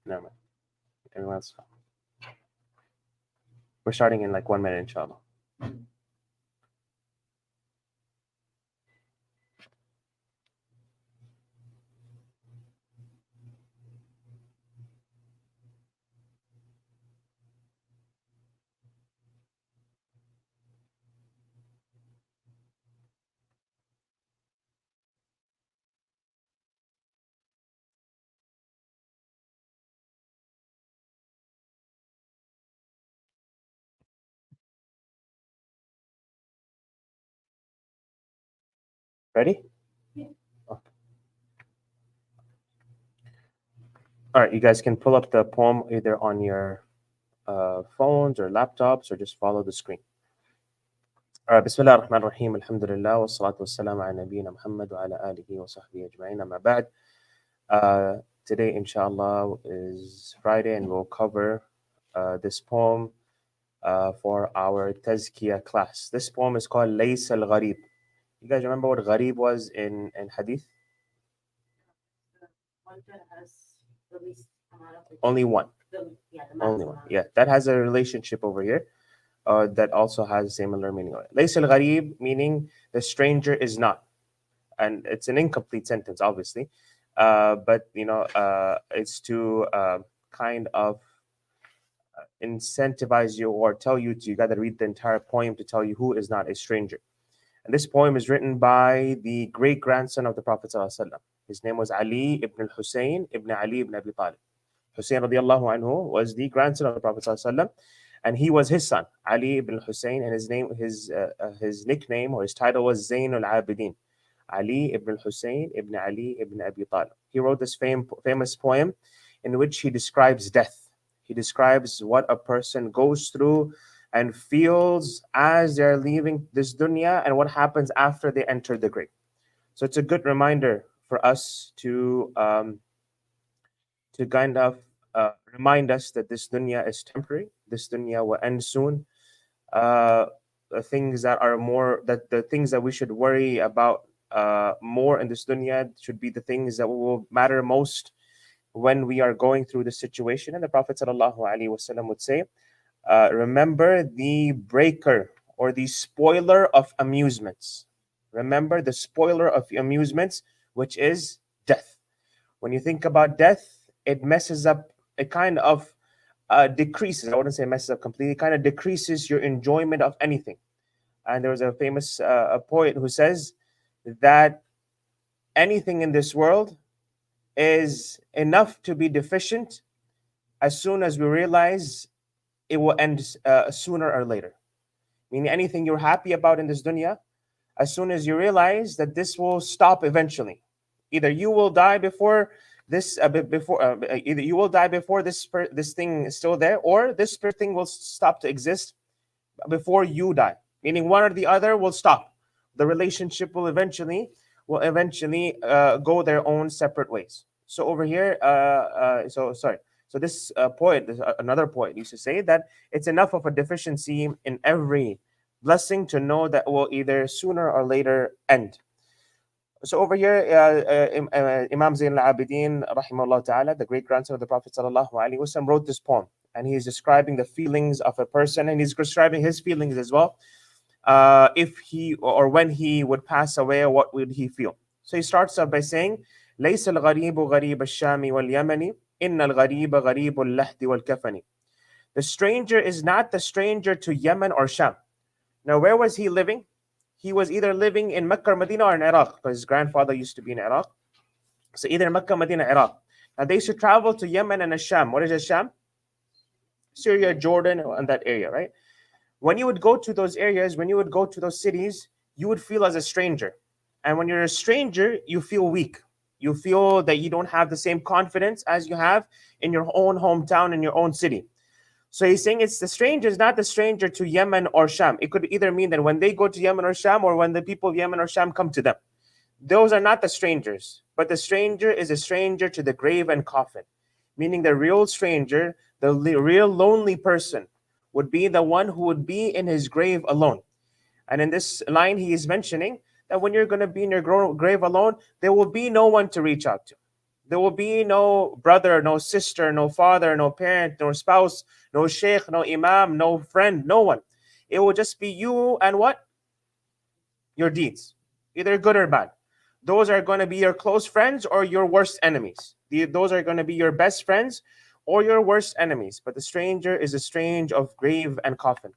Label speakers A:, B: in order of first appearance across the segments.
A: Never mind. Everyone's. We're starting in like 1 minute, inshallah. Ready? Okay. All right, you guys can pull up the poem either on your phones or laptops or just follow the screen. All right, Bismillah ar-Rahman ar-Rahim, alhamdulillah, wa salatu wa salam ala nabiyyina Muhammad wa ala alihi wa sahbihi ajma'in, amma ba'd. Today, inshallah, is Friday, and we'll cover this poem for our Tazkiyah class. This poem is called Lays al-Gharib. You guys remember what Gharib was in Hadith? Only one. Only one. Yeah, that has a relationship over here that also has similar meaning. Lays al-Gharib, meaning the stranger is not. And it's an incomplete sentence, obviously. But, it's to kind of incentivize you or tell you you got to read the entire poem to tell you who is not a stranger. And this poem is written by the great grandson of the Prophet ﷺ. His name was Ali ibn al-Hussein ibn Ali ibn Abi Talib. Hussein radiallahu anhu was the grandson of the Prophet ﷺ, and he was his son, Ali ibn al-Hussein, and his nickname or his title was Zain al-Abidin. Ali ibn al-Hussein ibn Ali ibn Abi Talib. He wrote this famous poem in which he describes death. He describes what a person goes through and feels as they're leaving this dunya and what happens after they enter the grave. So it's a good reminder for us to kind of remind us that this dunya is temporary. This dunya will end soon. The things that we should worry about more in this dunya should be the things that will matter most when we are going through the situation. And the Prophet ﷺ would say, remember the breaker or the spoiler of amusements. Remember the spoiler of amusements, which is death. When you think about death, it messes up, it kind of decreases, I wouldn't say messes up completely, it kind of decreases your enjoyment of anything. And there was a famous a poet who says that anything in this world is enough to be deficient as soon as we realize it will end sooner or later. Meaning anything you're happy about in this dunya, as soon as you realize that this will stop eventually. Either you will die before this either you will die before this thing is still there, or this thing will stop to exist before you die. Meaning one or the other will stop. The relationship will eventually go their own separate ways. So over here, So this poet, another poet, used to say that it's enough of a deficiency in every blessing to know that will either sooner or later end. So over here, Imam Zain al-Abidin, rahimahullah ta'ala, the great grandson of the Prophet sallallahu alaihi wasallam, wrote this poem, and he's describing the feelings of a person, and he's describing his feelings as well. If he or when he would pass away, what would he feel? So he starts off by saying, ليس الغريب غريب الشام واليمن إن الغريب غريب اللحد والكفن. The stranger is not the stranger to Yemen or Sham. Now, where was he living? He was either living in Mecca or Medina or in Iraq, because his grandfather used to be in Iraq. So either Mecca, Medina, Iraq. Now they should travel to Yemen and Sham. What is Sham? Syria, Jordan, and that area, right? When you would go to those areas, when you would go to those cities, you would feel as a stranger. And when you're a stranger, you feel weak. You feel that you don't have the same confidence as you have in your own hometown, in your own city. So he's saying it's the stranger is not the stranger to Yemen or Sham. It could either mean that when they go to Yemen or Sham, or when the people of Yemen or Sham come to them. Those are not the strangers. But the stranger is a stranger to the grave and coffin. Meaning the real stranger, the real lonely person, would be the one who would be in his grave alone. And in this line, he is mentioning that when you're going to be in your grave alone, there will be no one to reach out to. There will be no brother, no sister, no father, no parent, no spouse, no sheikh, no imam, no friend, no one. It will just be you and what? Your deeds, either good or bad. Those are going to be your close friends or your worst enemies. Those are going to be your best friends or your worst enemies. But the stranger is a strange of grave and coffin.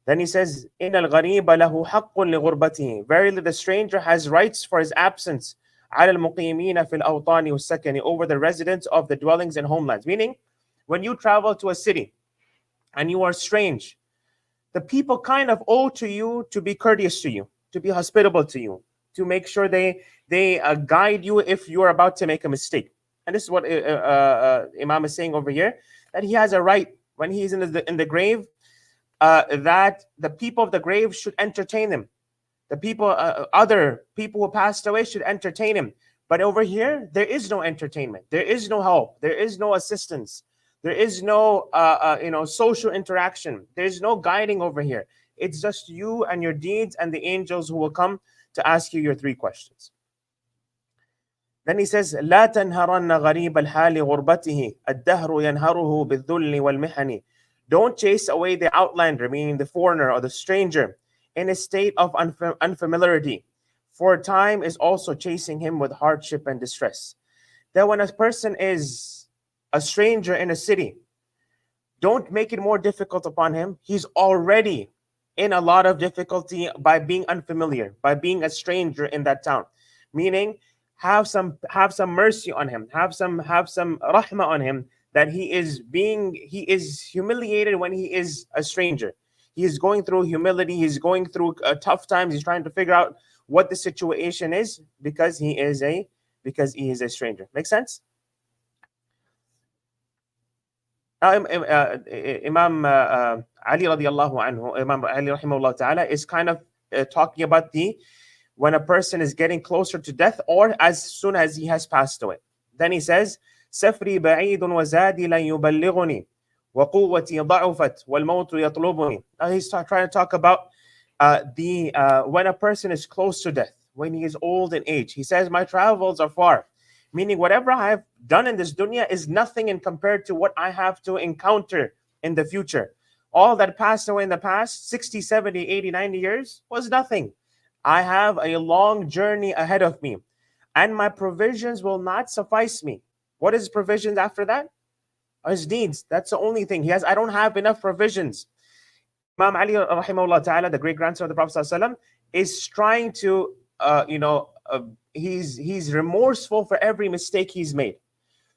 A: Then he says, إِنَّ الْغَرِيبَ لَهُ حَقٌّ لِغُرْبَتِهِ. Verily the stranger has rights for his absence. عَلَى الْمُقِيمِينَ فِي الْأَوْطَانِ وَالسَّكَنِ. Over the residents of the dwellings and homelands. Meaning, when you travel to a city and you are strange, the people kind of owe to you to be courteous to you, to be hospitable to you, to make sure they guide you if you are about to make a mistake. And this is what Imam is saying over here, that he has a right when he's in the grave, that the people of the grave should entertain him. The people, other people who passed away should entertain him. But over here, there is no entertainment. There is no help. There is no assistance. There is no, social interaction. There is no guiding over here. It's just you and your deeds and the angels who will come to ask you your three questions. Then he says, لا تنهرن غريب الحال غربته الدهر ينهره بالذل والمحن. Don't chase away the outlander, meaning the foreigner or the stranger, in a state of unfamiliarity, for time is also chasing him with hardship and distress. That when a person is a stranger in a city, don't make it more difficult upon him. He's already in a lot of difficulty by being unfamiliar, by being a stranger in that town. Meaning, have some mercy on him, have some rahmah on him, that he is humiliated when he is a stranger. He is going through humility, he's going through tough times, he's trying to figure out what the situation is because he is a stranger. Make sense? Now, Imam Ali radiallahu anhu, Imam Ali rahimahullah ta'ala, is kind of talking about when a person is getting closer to death or as soon as he has passed away. Then he says, سفري بعيد وزادي لن يبلغني وقوتي ضعفت والموت يطلبني. Now he's trying to talk about when a person is close to death, when he is old in age. He says, my travels are far. Meaning whatever I have done in this dunya is nothing in compared to what I have to encounter in the future. All that passed away in the past, 60, 70, 80, 90 years, was nothing. I have a long journey ahead of me, and my provisions will not suffice me. What is provisions after that? His deeds. That's the only thing. I don't have enough provisions. Imam Ali rahimahullah ta'ala, the great grandson of the Prophet ﷺ, is trying to, he's remorseful for every mistake he's made.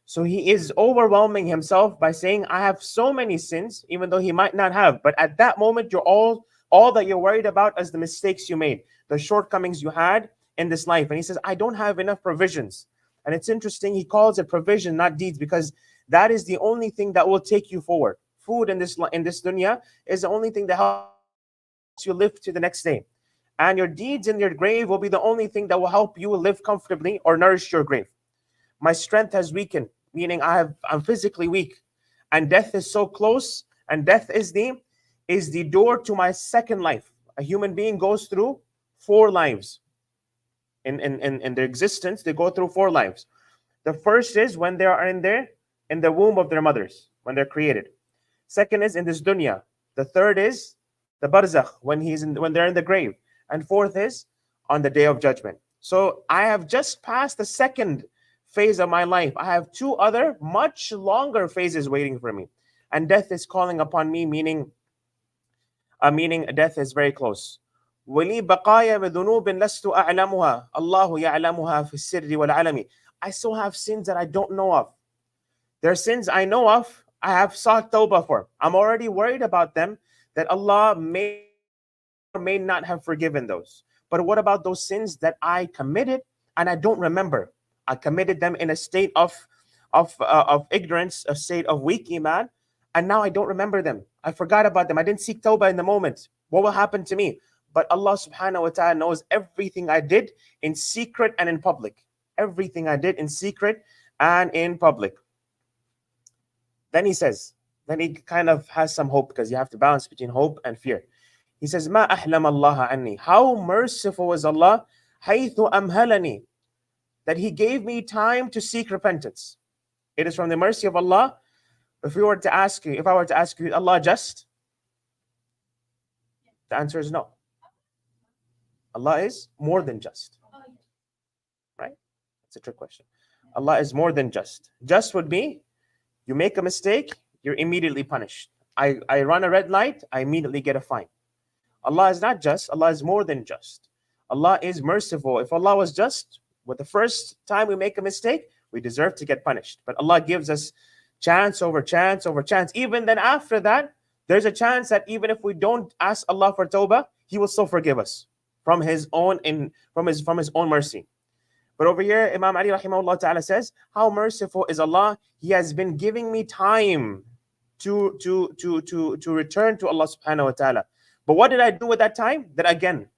A: So he is overwhelming himself by saying, I have so many sins, even though he might not have. But at that moment, you're all that you're worried about is the mistakes you made, the shortcomings you had in this life. And he says, I don't have enough provisions. And it's interesting, he calls it provision, not deeds, because that is the only thing that will take you forward. Food in this dunya is the only thing that helps you live to the next day. And your deeds in your grave will be the only thing that will help you live comfortably or nourish your grave. My strength has weakened, meaning I'm physically weak. And death is so close, and death is the door to my second life. A human being goes through 4 lives. In their existence, they go through 4 lives. The first is when they are in the womb of their mothers, when they're created. Second is in this dunya. The third is the barzakh, when they're in the grave. And fourth is on the day of judgment. So I have just passed the second phase of my life. I have 2 other much longer phases waiting for me. And death is calling upon me, meaning death is very close. وَلِي بَقَايَ بِذُنُوبٍ لَسْتُ أَعْلَمُهَا اللَّهُ يَعْلَمُهَا فِي السِّرِّ وَالْعَلَمِ. I still have sins that I don't know of. There are sins I know of, I have sought tawbah for. I'm already worried about them, that Allah may or may not have forgiven those. But what about those sins that I committed and I don't remember? I committed them in a state of ignorance, a state of weak iman, and now I don't remember them. I forgot about them. I didn't seek tawbah in the moment. What will happen to me? But Allah subhanahu wa ta'ala knows everything I did in secret and in public. Everything I did in secret and in public. Then he kind of has some hope, because you have to balance between hope and fear. He says, Ma ahlam Allah anni. How merciful is Allah, haythu amhalani. that He gave me time to seek repentance. It is from the mercy of Allah. If I were to ask you, is Allah just? The answer is no. Allah is more than just. Right? That's a trick question. Allah is more than just. Just would be you make a mistake, you're immediately punished. I run a red light, I immediately get a fine. Allah is not just, Allah is more than just. Allah is merciful. If Allah was just, with the first time we make a mistake, we deserve to get punished. But Allah gives us chance over chance over chance. Even then after that, there's a chance that even if we don't ask Allah for tawbah, He will still forgive us from His own from His own mercy. But over here, Imam Ali rahimahullah ta'ala says, how merciful is Allah? He has been giving me time to return to Allah subhanahu wa ta'ala. But what did I do with that time? That again,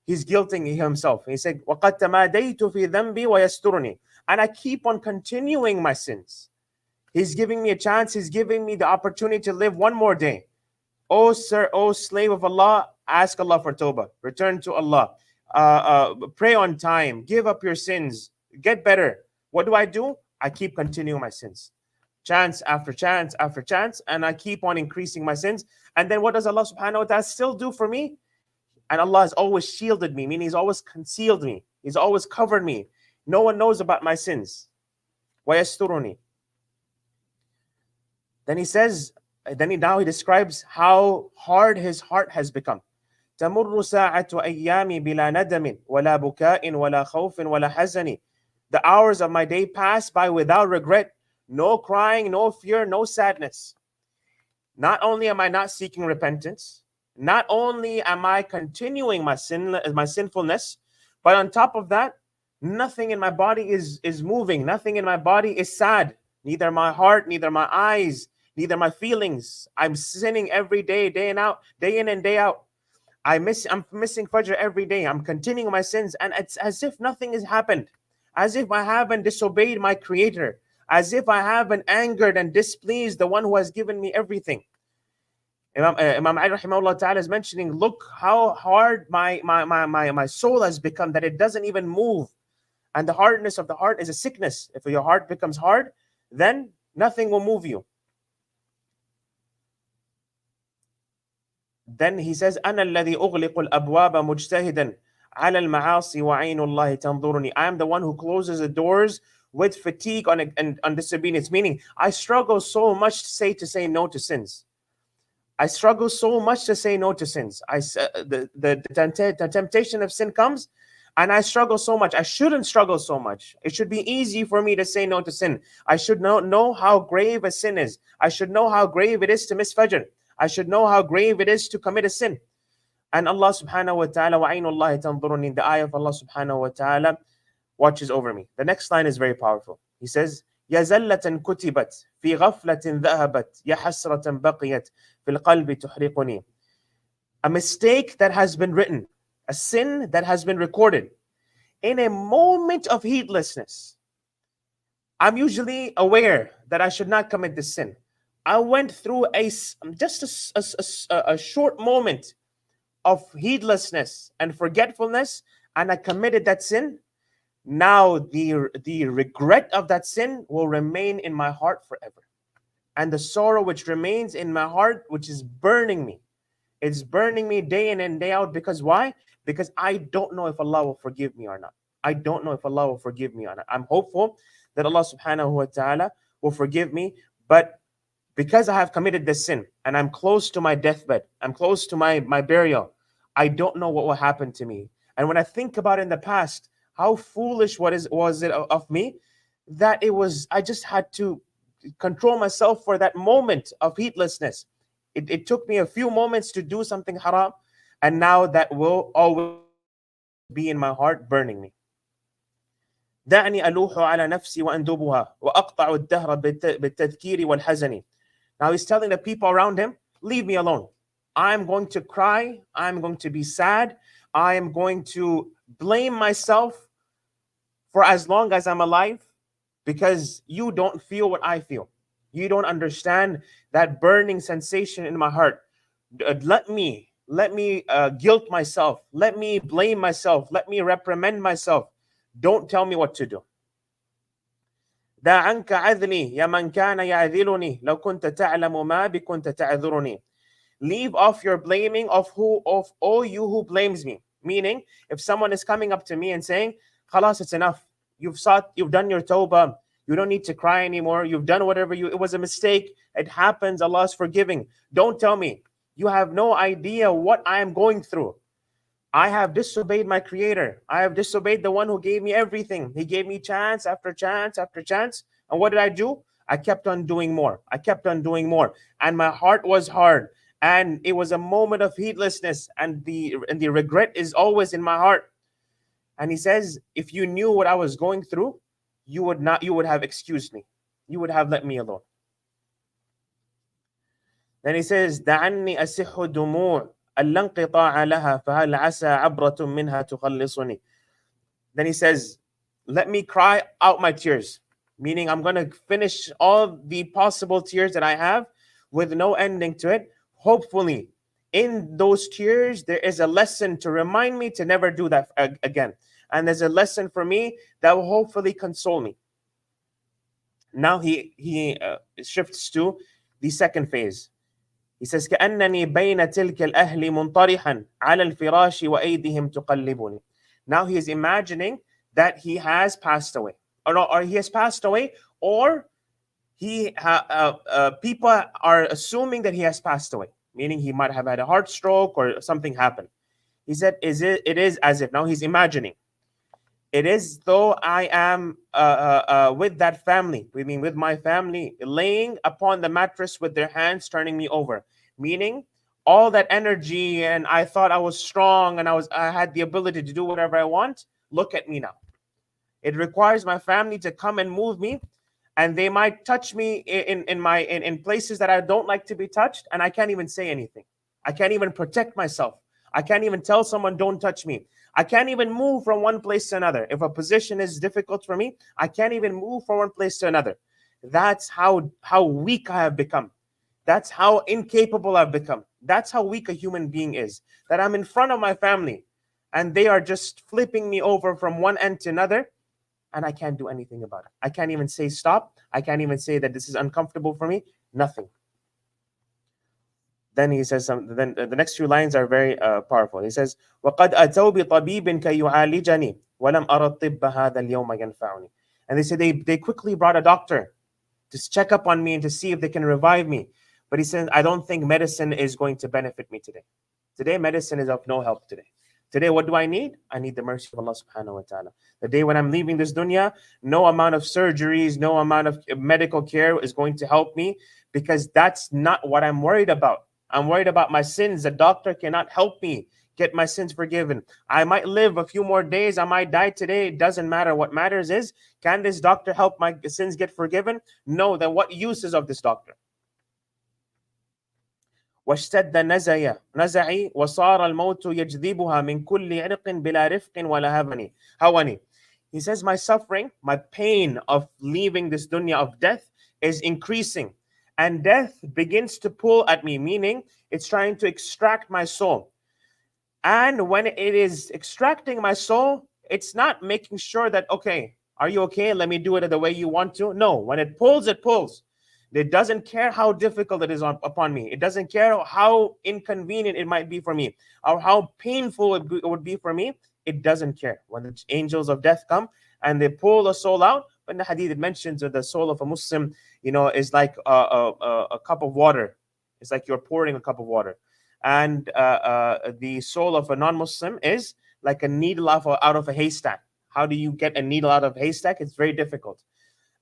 A: He's guilting Himself. He said, وَقَدْ تَمَادَيْتُ فِي ذَنْبِي وَيَسْتُرُنِي. And I keep on continuing my sins. He's giving me a chance. He's giving me the opportunity to live one more day. Oh, sir, oh, slave of Allah, ask Allah for tawbah. Return to Allah. Pray on time. Give up your sins. Get better. What do? I keep continuing my sins. Chance after chance after chance. And I keep on increasing my sins. And then what does Allah subhanahu wa ta'ala still do for me? And Allah has always shielded me, meaning He's always concealed me. He's always covered me. No one knows about my sins. وَيَسْتُرُنِي. Then he says, now he describes how hard his heart has become. تَمُرُّ سَاعَةُ أَيَّامِ بِلَا نَدَمٍ وَلَا بُكَاءٍ وَلَا خَوْفٍ وَلَا حَزَنٍ. The hours of my day pass by without regret. No crying, no fear, no sadness. Not only am I not seeking repentance, not only am I continuing my sinfulness, but on top of that, nothing in my body is moving. Nothing in my body is sad. Neither my heart, neither my eyes, neither my feelings. I'm sinning every day, day in and day out. I'm missing Fajr every day. I'm continuing my sins, and it's as if nothing has happened. As if I haven't disobeyed my Creator. As if I haven't angered and displeased the one who has given me everything. Imam Ali rahimahullah ta'ala is mentioning, look how hard my soul has become, that it doesn't even move. And the hardness of the heart is a sickness. If your heart becomes hard, then nothing will move you. Then he says, أَنَا الَّذِي أُغْلِقُ الْأَبْوَابَ مُجْتَهِدًا عَلَى الْمَعَاصِي وَعَيْنُ اللَّهِ تَنْظُرُنِي. I am the one who closes the doors with fatigue on disobedience. Meaning, I struggle so much to say no to sins. I struggle so much to say no to sins. The temptation of sin comes, and I struggle so much. I shouldn't struggle so much. It should be easy for me to say no to sin. I should know how grave a sin is. I should know how grave it is to miss Fajr. I should know how grave it is to commit a sin. And Allah subhanahu wa ta'ala, وَعَيْنُ اللَّهِ تَنْظُرُنِي, the ayah of Allah subhanahu wa ta'ala watches over me. The next line is very powerful. He says, يَا زَلَّةً كُتِبَتْ فِي غَفْلَةٍ ذَهَبَتْ يَا حَسْرَةً بَقِيَتْ فِي الْقَلْبِ تُحْرِقُنِي. A mistake that has been written, a sin that has been recorded, in a moment of heedlessness. I'm usually aware that I should not commit this sin. I went through just a short moment of heedlessness and forgetfulness, and I committed that sin. Now the regret of that sin will remain in my heart forever. And the sorrow which remains in my heart, which is burning me, it's burning me day in and day out. Because why? Because I don't know if Allah will forgive me or not. I don't know if Allah will forgive me or not. I'm hopeful that Allah subhanahu wa ta'ala will forgive me, but because I have committed this sin and I'm close to my deathbed, I'm close to my burial, I don't know what will happen to me. And when I think about in the past, how foolish was it of me that I just had to control myself for that moment of heedlessness. It took me a few moments to do something haram, and now that will always be in my heart, burning me. دعني ألوح على نفسي وأندبها وأقطع الدهر بالتذكير والحزن. Now he's telling the people around him, leave me alone. I'm going to cry. I'm going to be sad. I am going to blame myself for as long as I'm alive, because you don't feel what I feel. You don't understand that burning sensation in my heart. Let me guilt myself. Let me blame myself. Let me reprimand myself. Don't tell me what to do. دع عنك عذلي يا من كان يعذلني لو كنت تعلم ما بي كنت تعذرني. Leave off your blaming of all you who blames me. Meaning, if someone is coming up to me and saying, "Khalas, it's enough. You've done your tawbah. You don't need to cry anymore. You've done whatever it was a mistake. It happens. Allah is forgiving." Don't tell me. You have no idea what I am going through. I have disobeyed my creator. I have disobeyed the one who gave me everything. He gave me chance after chance after chance. And what did I do? I kept on doing more. I kept on doing more. And my heart was hard. And it was a moment of heedlessness. And the regret is always in my heart. And he says, if you knew what I was going through, you would have excused me. You would have let me alone. Then he says, دعني أسح دموع ألا انقطاع لها فهل عسى عبرة منها تخلصني. Then he says, let me cry out my tears. Meaning I'm going to finish all the possible tears that I have with no ending to it. Hopefully, in those tears, there is a lesson to remind me to never do that again. And there's a lesson for me that will hopefully console me. Now he shifts to the second phase. He says, كأنني بين تلك الأهل منطرحا على الفراش وأيديهم تقلبني. Now he is imagining that he has passed away, or he has passed away, or people are assuming that he has passed away, meaning he might have had a heart stroke or something happened. He said, it is as if, now he's imagining, it is though I am with that family, with my family, laying upon the mattress with their hands turning me over. Meaning, all that energy and I thought I was strong and I had the ability to do whatever I want. Look at me now. It requires my family to come and move me, and they might touch me in places that I don't like to be touched, and I can't even say anything. I can't even protect myself. I can't even tell someone, don't touch me. I can't even move from one place to another. If a position is difficult for me, I can't even move from one place to another. That's how weak I have become. That's how incapable I've become. That's how weak a human being is. That I'm in front of my family and they are just flipping me over from one end to another, and I can't do anything about it. I can't even say stop. I can't even say that this is uncomfortable for me. Nothing. Then he says then the next few lines are very powerful. He says, وَقَدْ أَتَوْا بِطَبِيبٍ كَيْ يُعَالِجَنِي وَلَمْ أَرَ الطِّبَّ هَذَا الْيَوْمَ يَنْفَعُنِي. And they say they quickly brought a doctor to check up on me and to see if they can revive me. But he says, I don't think medicine is going to benefit me today. Today, medicine is of no help today. Today, what do I need? I need the mercy of Allah subhanahu wa ta'ala. The day when I'm leaving this dunya, no amount of surgeries, no amount of medical care is going to help me, because that's not what I'm worried about. I'm worried about my sins. The doctor cannot help me get my sins forgiven. I might live a few more days. I might die today. It doesn't matter. What matters is, can this doctor help my sins get forgiven? No, then what use is of this doctor? واشتد نزعي وصار الموت يجذبها من كل عرق بلا رفق ولا هوني. He says, my suffering, my pain of leaving this dunya of death is increasing, and death begins to pull at me, meaning it's trying to extract my soul. And when it is extracting my soul, it's not making sure that, okay, are you okay? Let me do it the way you want to. No, when it pulls, it pulls. It doesn't care how difficult it is upon me. It doesn't care how inconvenient it might be for me or how painful it would be for me. It doesn't care. When the angels of death come and they pull the soul out, when the hadith it mentions that the soul of a Muslim, is like a cup of water. It's like you're pouring a cup of water. And the soul of a non-Muslim is like a needle out of a haystack. How do you get a needle out of a haystack? It's very difficult.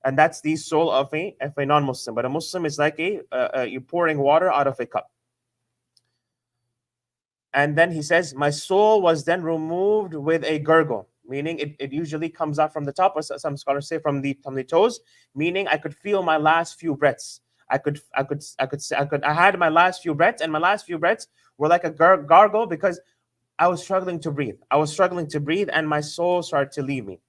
A: And that's the soul of a non-Muslim. But a Muslim is like you're pouring water out of a cup. And then he says, my soul was then removed with a gurgle, meaning it usually comes out from the top, or some scholars say from the toes, meaning I could feel my last few breaths. I had my last few breaths, and my last few breaths were like a gargle, because I was struggling to breathe. And my soul started to leave me.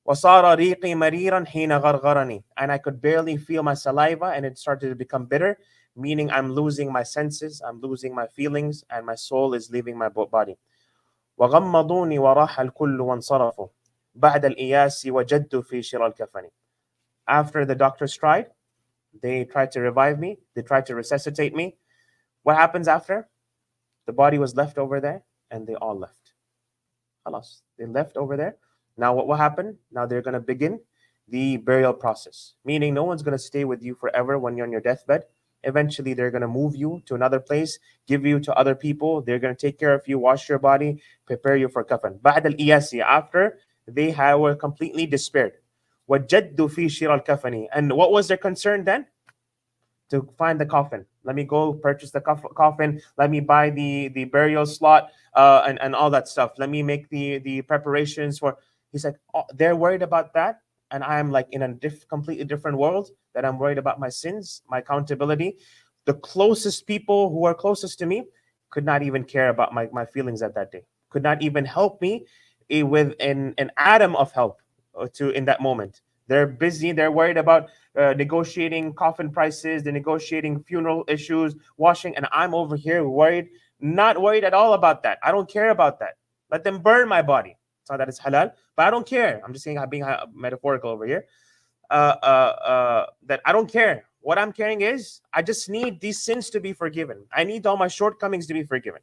A: وَصَارَ رِيقِي مَرِيرًا حِينَ غَرْغَرَنِي. And I could barely feel my saliva, and it started to become bitter, meaning I'm losing my senses, I'm losing my feelings, and my soul is leaving my body. وَغَمَّضُونِي وَرَاحَ الْكُلُّ وَانْصَرَفُوا بَعْدَ الْإِيَاسِ وَجَدُّ فِي شِرَى الْكَفَنِ. After the doctors tried, they tried to revive me, they tried to resuscitate me. What happens after? The body was left over there, and they all left. Halas. They left over there. Now what happened? Now they're going to begin the burial process, meaning no one's going to stay with you forever when you're on your deathbed. Eventually, they're going to move you to another place, give you to other people. They're going to take care of you, wash your body, prepare you for kafan. بعد الإياسي, after they were completely despaired. وَجَدُّ فِي شِرَى الْكَفَنِ. And what was their concern then? To find the coffin. Let me go purchase the coffin. Let me buy the burial slot and all that stuff. Let me make the preparations for. He's like, oh, they're worried about that, and I'm like in a completely different world. That I'm worried about my sins, my accountability. The closest people who are closest to me could not even care about my feelings at that day. Could not even help me with an atom of help to in that moment. They're busy. They're worried about negotiating coffin prices. They're negotiating funeral issues, washing, and I'm over here worried, not worried at all about that. I don't care about that. Let them burn my body. It's not that it's halal, but I don't care. I'm just saying I'm being metaphorical over here. That I don't care. What I'm caring is I just need these sins to be forgiven. I need all my shortcomings to be forgiven.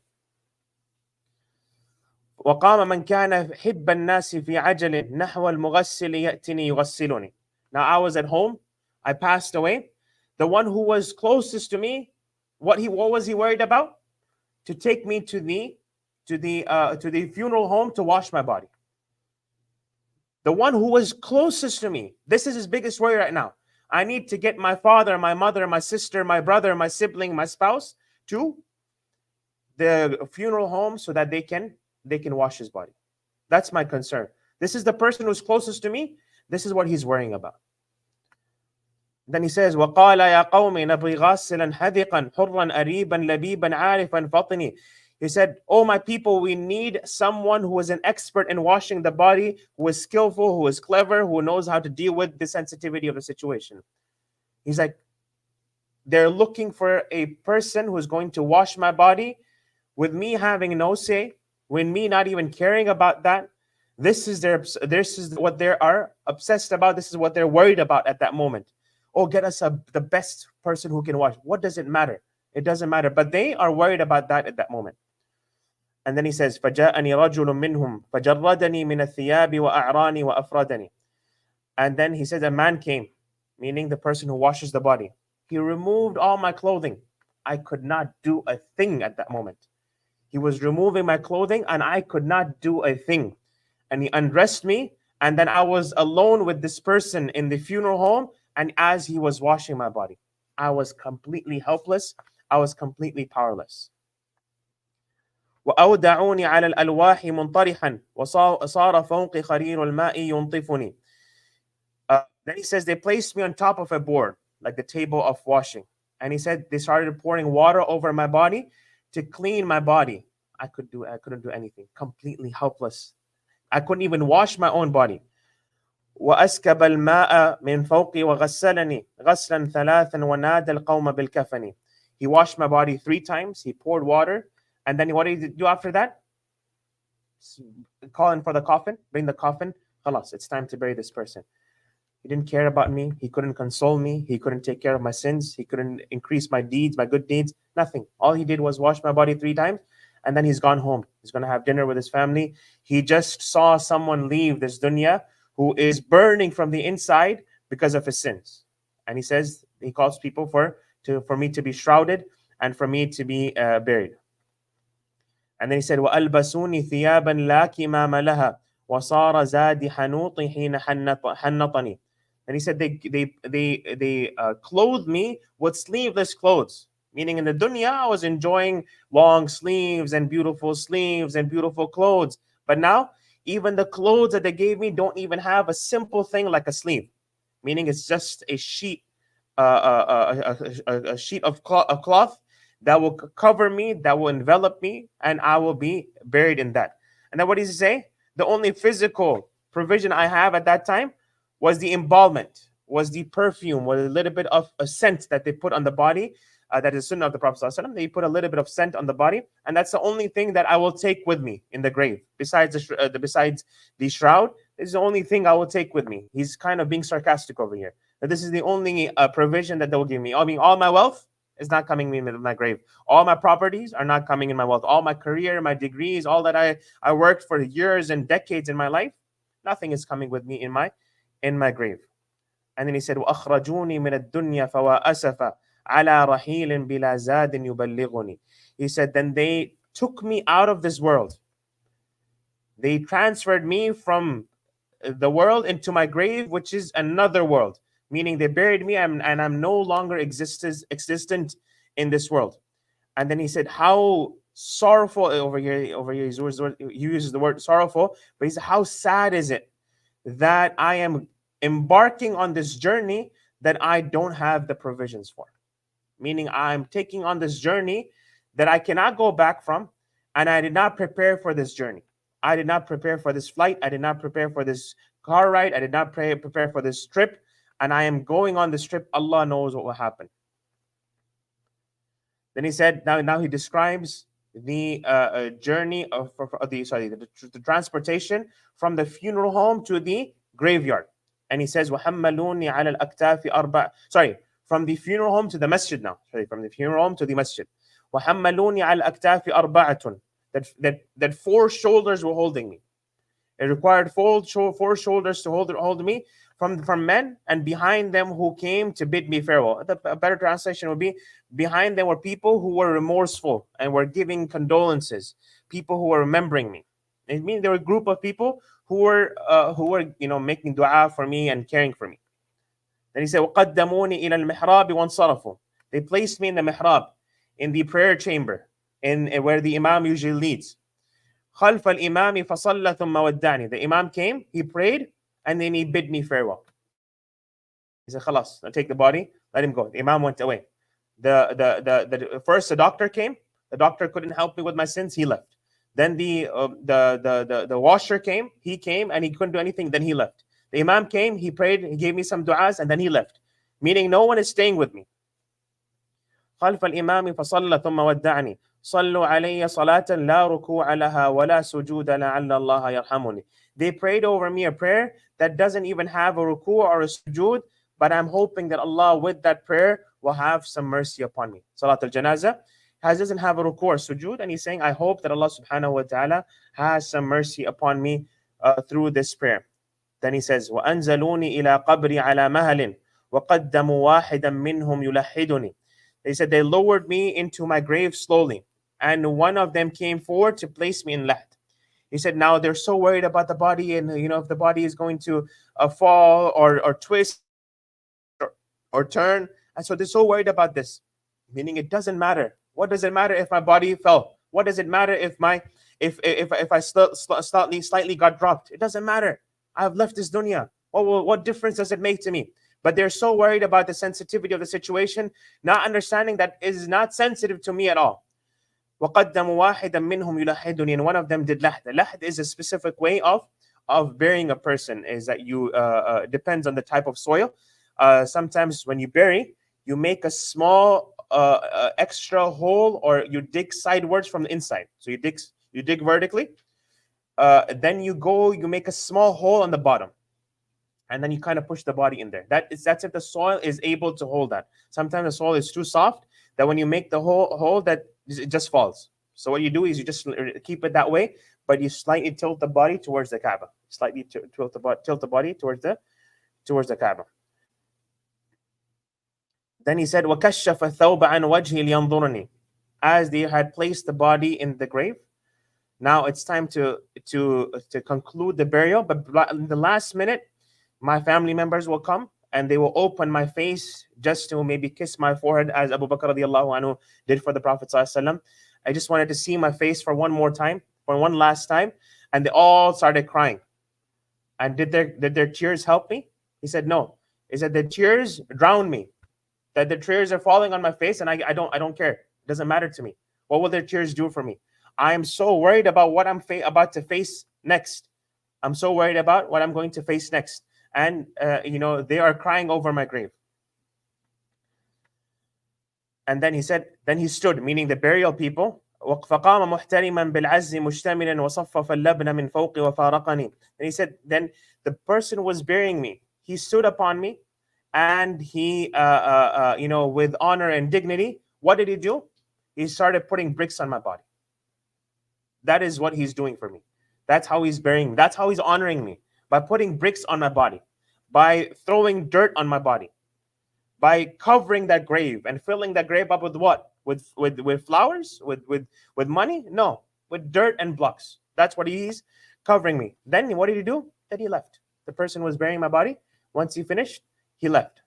A: وقام من كان حب الناس في عجل نحو المغسل يأتني يغسلني. Now I was at home. I passed away. The one who was closest to me, what was he worried about? To take me to the funeral home to wash my body. The one who was closest to me, this is his biggest worry right now. I need to get my father, my mother, my sister, my brother, my sibling, my spouse to the funeral home so that they can wash his body. That's my concern. This is the person who's closest to me. This is what he's worrying about. Then he says, وَقَالَ يَا قَوْمِ نَبْغِي غَاسِلًا حَذِقًا حُرًّا أَرِيبًا لَبِيبًا عَارِفًا فَطِنِي. He said, oh, my people, we need someone who is an expert in washing the body, who is skillful, who is clever, who knows how to deal with the sensitivity of the situation. He's like, they're looking for a person who's going to wash my body with me having no say, with me not even caring about that. This is what they are obsessed about. This is what they're worried about at that moment. Oh, get us the best person who can wash. What does it matter? It doesn't matter. But they are worried about that at that moment. And then he says, فَجَاءَنِي رَجُلٌ مِّنْهُمْ فَجَرَّدَنِي مِنَ الثِّيَابِ وَأَعْرَانِي وَأَفْرَدَنِي. And then he says, a man came, meaning the person who washes the body. He removed all my clothing. I could not do a thing at that moment. He was removing my clothing and I could not do a thing. And he undressed me. And then I was alone with this person in the funeral home. And as he was washing my body, I was completely helpless. I was completely powerless. وأودعوني على الألواح منطرحا وصار فوقي خرير الماء ينطفني. Then he says they placed me on top of a board, like the table of washing. And he said they started pouring water over my body to clean my body. I couldn't do anything. Completely helpless. I couldn't even wash my own body. وأسكب الماء من فوقي وغسلني غسلا ثلاثا ونادى القوم بالكفن. He washed my body 3 times. He poured water. And then what did he do after that? Call in for the coffin. Bring the coffin. Khalas, it's time to bury this person. He didn't care about me. He couldn't console me. He couldn't take care of my sins. He couldn't increase my deeds, my good deeds. Nothing. All he did was wash my body 3 times. And then he's gone home. He's going to have dinner with his family. He just saw someone leave this dunya who is burning from the inside because of his sins. And he says, he calls people for me to be shrouded and for me to be buried. And then he said, وَأَلْبَسُونِ ثِيَابًا لَا كِمَامَ لَهَا وَصَارَ زَادِ حَنُوطِ حِينَ حَنَّطَنِي. And he said, they clothed me with sleeveless clothes. Meaning in the dunya, I was enjoying long sleeves and beautiful clothes. But now, even the clothes that they gave me don't even have a simple thing like a sleeve. Meaning it's just a sheet, a sheet of cloth that will cover me, that will envelop me, and I will be buried in that. And then what does he say? The only physical provision I have at that time was the embalmment, was the perfume, was a little bit of a scent that they put on the body. That is sunnah of the Prophet ﷺ. They put a little bit of scent on the body, and that's the only thing that I will take with me in the grave. Besides the shroud, this is the only thing I will take with me. He's kind of being sarcastic over here. that this is the only provision that they will give me. I mean, all my wealth is not coming in my grave. All my properties are not coming in my wealth. All my career, my degrees, all that I worked for years and decades in my life, nothing is coming with me in my grave. And then he said, وَأَخْرَجُونِي مِنَ الدُّنْيَا فَوَأَسَفَ عَلَى رَحِيلٍ بِلَا زَادٍ يُبَلِّغُنِي. He said, then they took me out of this world. They transferred me from the world into my grave, which is another world. Meaning they buried me and I'm no longer existent in this world. And then he said, how sorrowful, over here he uses the word sorrowful, but he said, how sad is it that I am embarking on this journey that I don't have the provisions for. Meaning I'm taking on this journey that I cannot go back from, and I did not prepare for this journey. I did not prepare for this flight. I did not prepare for this car ride. I did not prepare for this trip. And I am going on this trip. Allah knows what will happen. Then he said, now he describes the journey of the transportation from the funeral home to the graveyard. And he says, وَحَمَّلُونِي عَلَى الْأَكْتَافِ أَرْبَعَ. From the funeral home to the masjid now. From the funeral home to the masjid. وَحَمَّلُونِي عَلى الْأَكْتَافِ أَرْبَعَةٌ. That four shoulders were holding me. It required four shoulders to hold me from men, and behind them who came to bid me farewell. A better translation would be, behind them were people who were remorseful and were giving condolences, people who were remembering me. It means there were a group of people who were making dua for me and caring for me. Then he said, وَقَدَّمُونِي إِلَى الْمِحْرَابِ وَانصَرَفُوا. They placed me in the mihrab, in the prayer chamber, in where the imam usually leads. خَلْفَ الْإِمَامِ فَصَلَّ ثُمَّ وَدَّعْنِي. The imam came, he prayed, and then he bid me farewell. He said, "Khalas, now take the body, let him go." The imam went away. First the doctor came. The doctor couldn't help me with my sins. He left. Then the washer came. He came and he couldn't do anything. Then he left. The imam came. He prayed. He gave me some du'as, and then he left. Meaning no one is staying with me. خلف الإمام فصلى ثم ودعني صلوا علي صلاة لا ركوع لها ولا سجود لعل الله يرحمني. They prayed over me a prayer that doesn't even have a ruku or a sujood, but I'm hoping that Allah with that prayer will have some mercy upon me. Salat al-Janazah doesn't have a ruku or sujood, and he's saying, I hope that Allah subhanahu wa ta'ala has some mercy upon me through this prayer. Then he says, وَأَنزَلُونِي إِلَىٰ قَبْرِ عَلَى مَهَلٍ وَقَدَّمُوا وَاحِدًا مِّنْهُمْ يُلَحِّدُنِي. They said, they lowered me into my grave slowly, and one of them came forward to place me in lahd. He said, now they're so worried about the body, and if the body is going to fall or twist or turn, and so they're so worried about this. Meaning, it doesn't matter. What does it matter if my body fell? What does it matter if I slightly got dropped? It doesn't matter. I've left this dunya. What difference does it make to me? But they're so worried about the sensitivity of the situation, not understanding that it is not sensitive to me at all. وَقَدَّمُوا وَاحِدًا مِّنْهُمْ يُلَحِّدُنِي. And one of them did lahd. Lahd is a specific way of burying a person. Is that you depends on the type of soil. Sometimes when you bury, you make a small extra hole, or you dig sidewards from the inside. So you dig vertically. Then you make a small hole on the bottom. And then you kind of push the body in there. That's if the soil is able to hold that. Sometimes the soil is too soft that when you make the hole that it just falls. So what you do is you just keep it that way, but you slightly tilt the body towards the Kaaba. Slightly tilt the body towards the Kaaba. Then he said, وَكَشَّفَ الثَّوْبَ عَنْ وَجْهِ لِيَنْظُرَنِي. As they had placed the body in the grave, now it's time to conclude the burial. But in the last minute, my family members will come and they will open my face just to maybe kiss my forehead, as Abu Bakr radiallahu anhu did for the Prophet sallallahu alaihi wasallam. I just wanted to see my face for one last time. And they all started crying. And did their tears help me? He said, no. He said, the tears drown me. That the tears are falling on my face, and I don't care. It doesn't matter to me. What will their tears do for me? I am so worried about what I'm about to face next. I'm so worried about what I'm going to face next. And they are crying over my grave. And then he said, then he stood, meaning the burial people. فقام محترما بالعز مجتملا وصفف اللبن من فوق وفارقني. And he said, then the person was burying me. He stood upon me, and he, with honor and dignity, what did he do? He started putting bricks on my body. That is what he's doing for me. That's how he's burying me. That's how he's honoring me, by putting bricks on my body, by throwing dirt on my body, by covering that grave and filling that grave up with what? With flowers? With money? No, with dirt and blocks. That's what he's covering me. Then what did he do? Then he left. The person who was burying my body, once he finished, he left.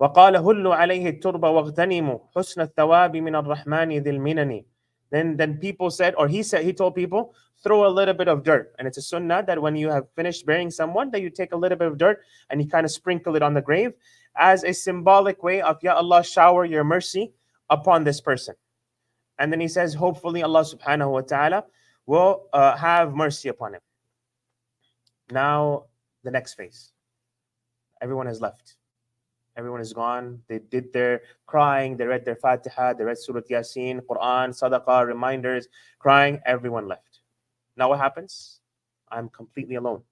A: وقال هلوا عليه التربة واغتنموا حسن الثواب من الرحمن ذي المنن. Then people said, or he said, he told people, throw a little bit of dirt. And it's a sunnah that when you have finished burying someone, that you take a little bit of dirt and you kind of sprinkle it on the grave as a symbolic way of, Ya Allah, shower your mercy upon this person. And then he says, hopefully Allah subhanahu wa ta'ala will have mercy upon him. Now, the next phase. Everyone has left. Everyone is gone. They did their crying. They read their Fatiha. They read Surah Yasin, Quran, Sadaqah, reminders, crying. Everyone left. Now what happens? I'm completely alone.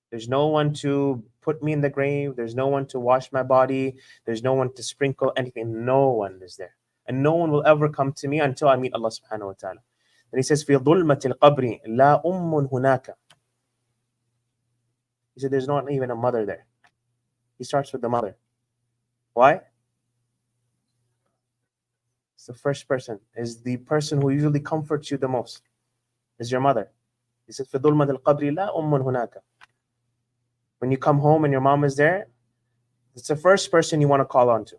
A: There's no one to put me in the grave. There's no one to wash my body. There's no one to sprinkle anything. No one is there. And no one will ever come to me until I meet Allah subhanahu wa ta'ala. And he says, في ظلمة القبر لا أم هناك. He said, there's not even a mother there. He starts with the mother. Why? It's the first person. Is the person who usually comforts you the most. Is your mother. He said, في ظلمة القبر لا أم هناك. When you come home and your mom is there, it's the first person you want to call on to.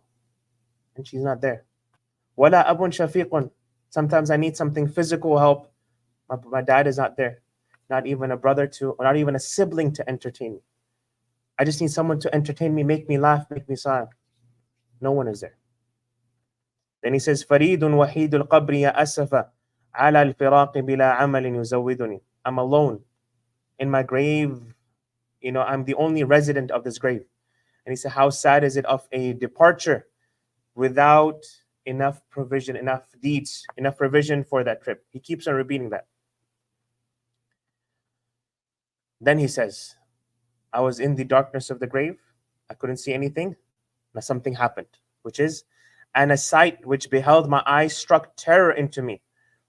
A: And she's not there. ولا أب شفيق. Sometimes I need something physical help. My dad is not there. Not even a brother to, or not even a sibling to entertain me. I just need someone to entertain me, make me laugh, make me smile. No one is there. Then he says, فريد وحيد القبر يا أسف على الفراق بلا عمل يزودني. I'm alone in my grave. I'm the only resident of this grave. And he said, how sad is it of a departure without enough provision, enough deeds, enough provision for that trip. He keeps on repeating that. Then he says, I was in the darkness of the grave. I couldn't see anything. Now something happened, which is, and a sight which beheld my eyes struck terror into me.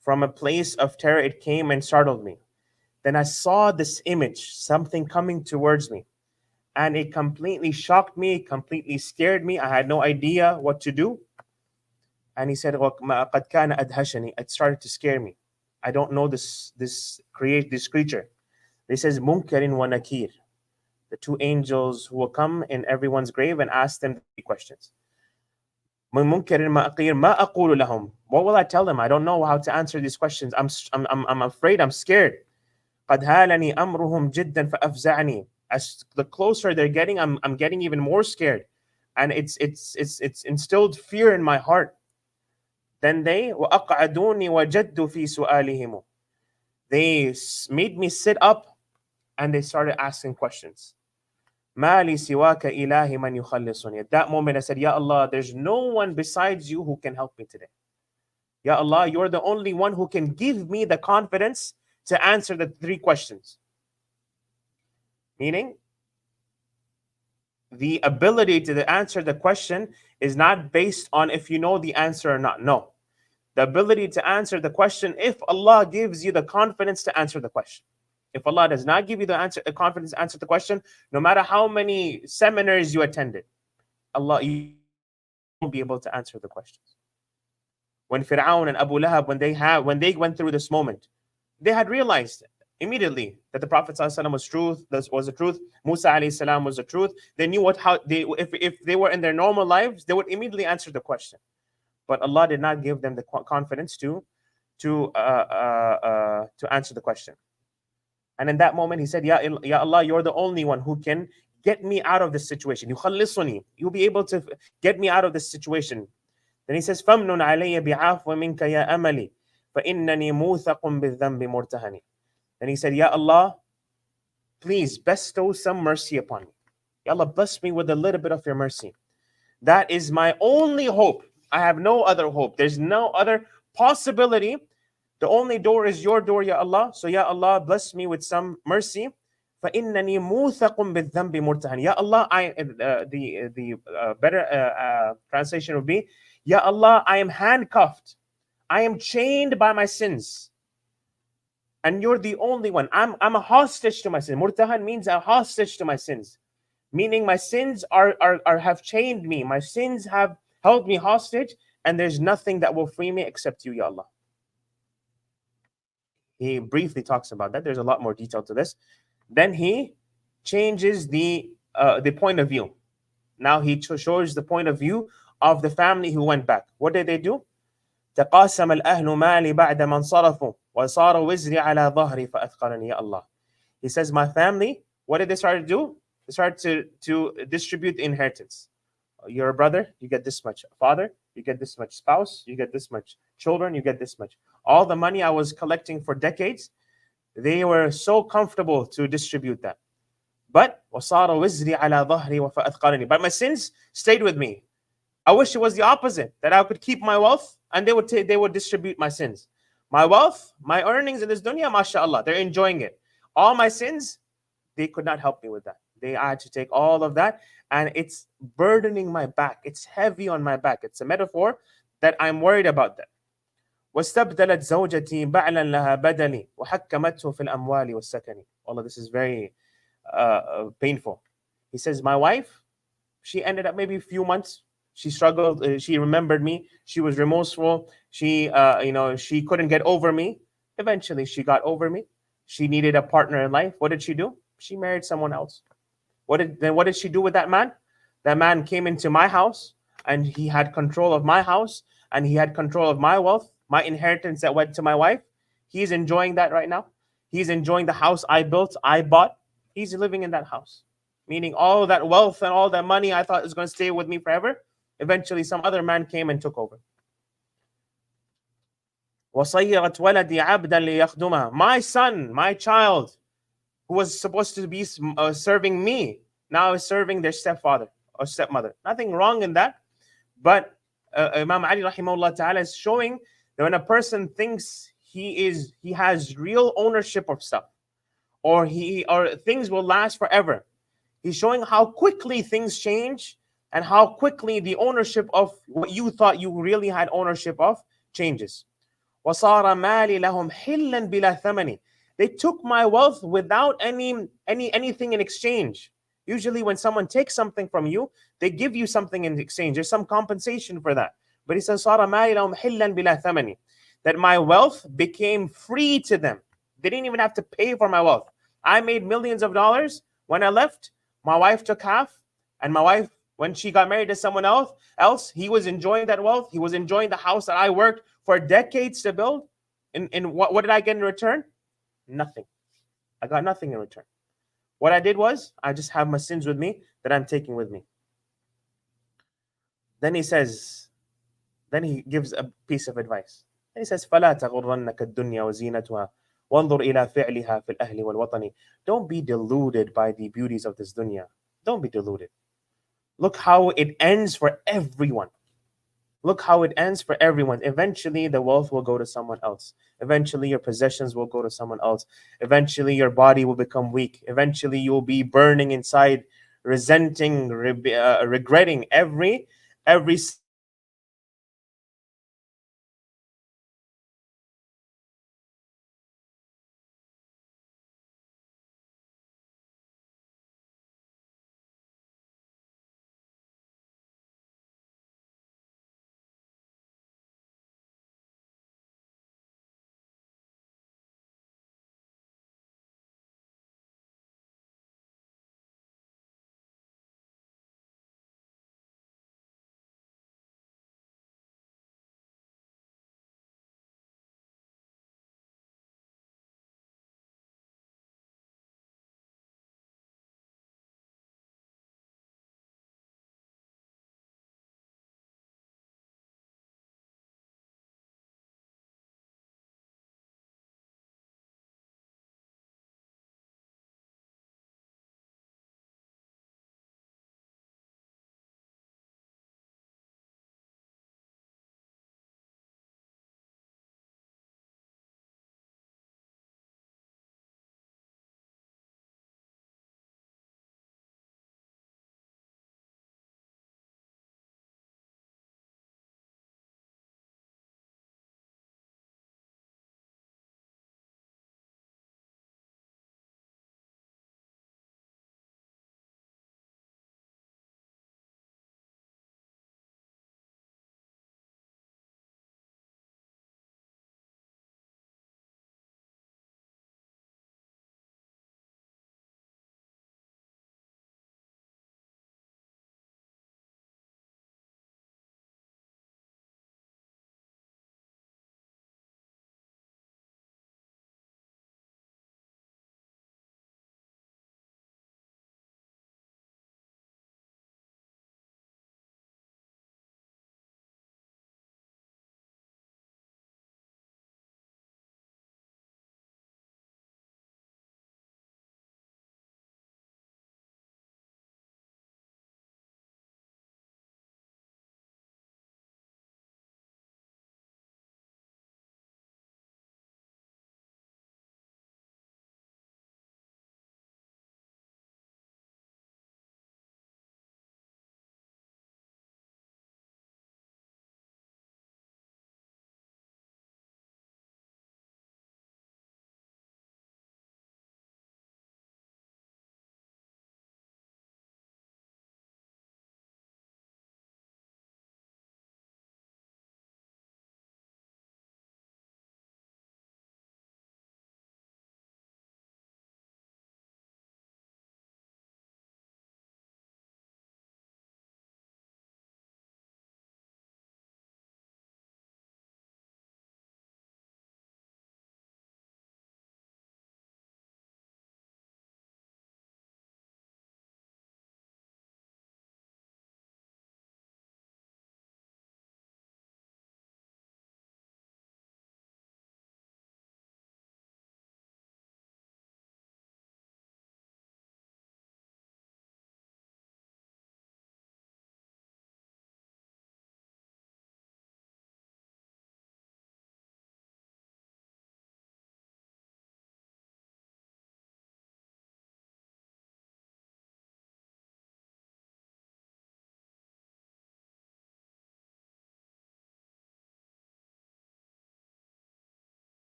A: From a place of terror it came and startled me. Then I saw this image, something coming towards me. And it completely shocked me, completely scared me. I had no idea what to do. And he said, قَدْ كَانَ أَدْهَشَنِي. It started to scare me. I don't know this creature. He says, مُنْكَرٍ وَنَكِيرٍ. The two angels who will come in everyone's grave and ask them 3 questions. مِنْ مُنْكَرٍ مَأْقِيرٍ مَا أَقُولُ لَهُمْ. What will I tell them? I don't know how to answer these questions. I'm afraid, I'm scared. قَدْ هَالَنِي أَمْرُهُمْ جِدًّا فَأَفْزَعَنِي. As the closer they're getting, I'm getting even more scared. And it's instilled fear in my heart. Then they وَأَقْعَدُونِي وَجَدُّ فِي سُؤَالِهِمُ. They made me sit up and they started asking questions. مَا لِي سِوَاكَ إِلَهِ مَنْ يُخَلِّصُنِي. At that moment I said, Ya Allah, there's no one besides you who can help me today. Ya Allah, you're the only one who can give me the confidence to answer the 3 questions. Meaning, the ability to answer the question is not based on if you know the answer or not. No. The ability to answer the question if Allah gives you the confidence to answer the question. If Allah does not give you the confidence to answer the question, no matter how many seminars you attended, you won't be able to answer the questions. When Fir'aun and Abu Lahab, when they went through this moment, they had realized immediately that the Prophet ﷺ was the truth. Musa ﷺ was the truth. They knew if they were in their normal lives, they would immediately answer the question. But Allah did not give them the confidence to answer the question. And in that moment, he said, Ya Allah, you're the only one who can get me out of this situation. You'll be able to get me out of this situation. Then he says, فَمْنُنْ عَلَيَّ بِعَافْوَ مِنْكَ يَا أَمَلِي فَإِنَّنِي مُوثَقٌ بِالذَّنْبِ مُرْتَهَنِ. Then he said, Ya Allah, please bestow some mercy upon me. Ya Allah, bless me with a little bit of your mercy. That is my only hope. I have no other hope. There's no other possibility. The only door is your door, Ya Allah. So Ya Allah, bless me with some mercy. فإنني موثق بالذنب مرتهن. Ya Allah, the better translation would be, Ya Allah, I am handcuffed. I am chained by my sins. And you're the only one. I'm a hostage to my sins. Murtahan means a hostage to my sins. Meaning my sins are have chained me. My sins have held me hostage, and there's nothing that will free me except you, Ya Allah. He briefly talks about that. There's a lot more detail to this. Then he changes the point of view. Now he shows the point of view of the family who went back. What did they do? تقاسم الأهل مالي بعد ما انصرفوا وصار وزري على ظهري فأثقلني يا الله. He says, my family, what did they start to do? They started to distribute the inheritance. You're a brother, you get this much. Father, you get this much. Spouse, you get this much. Children, you get this much. All the money I was collecting for decades, they were so comfortable to distribute that. But وَصَارَ وِزْرِي عَلَى ظَهْرِي وَفَأَثْقَلَنِي. But my sins stayed with me. I wish it was the opposite, that I could keep my wealth and they would distribute my sins. My wealth, my earnings in this dunya, mashallah, they're enjoying it. All my sins, they could not help me with that. They had to take all of that, and it's burdening my back. It's heavy on my back. It's a metaphor that I'm worried about that. واستبدلت زوجتي بعلا لها بدلي وحكمته في الأموال والسكن. Allah, this is very painful. He says, my wife, she ended up maybe a few months. She struggled. She remembered me. She was remorseful. She couldn't get over me. Eventually, she got over me. She needed a partner in life. What did she do? She married someone else. What did she do with that man? That man came into my house, and he had control of my house, and he had control of my wealth, my inheritance that went to my wife. He's enjoying that right now. He's enjoying the house I built, I bought. He's living in that house. Meaning all that wealth and all that money I thought was going to stay with me forever, eventually some other man came and took over. وَصَيَّرَتْ وَلَدِي عَبْدًا لِيَخْدُمَهَا. My son, my child, who was supposed to be serving me, now is serving their stepfather or stepmother. Nothing wrong in that. But Imam Ali rahimahullah ta'ala is showing that when a person thinks he has real ownership of stuff, or things will last forever, he's showing how quickly things change and how quickly the ownership of what you thought you really had ownership of changes. وَصَارَ مَالِي لَهُمْ حِلًّا بِلَا ثَمَنِ. They took my wealth without anything in exchange. Usually when someone takes something from you, they give you something in exchange. There's some compensation for that. But he says, صَارَ مَالِي لَهُمْ حِلًّا بِلَا ثَمَنِ. That my wealth became free to them. They didn't even have to pay for my wealth. I made millions of dollars. When I left, my wife took half, and my wife, when she got married to someone else, he was enjoying that wealth. He was enjoying the house that I worked for decades to build. And what did I get in return? Nothing. I got nothing in return. What I did was, I just have my sins with me that I'm taking with me. Then he gives a piece of advice. And he says, فَلَا تَغُرَّنَّكَ الدُّنْيَا وَزِينَتُهَا وَانْظُرْ إِلَى فِعْلِهَا فِي الْأَهْلِ وَالْوَطَنِ. Don't be deluded by the beauties of this dunya. Don't be deluded. Look how it ends for everyone. Look how it ends for everyone. Eventually, the wealth will go to someone else. Eventually, your possessions will go to someone else. Eventually, your body will become weak. Eventually, you'll be burning inside, resenting, regretting every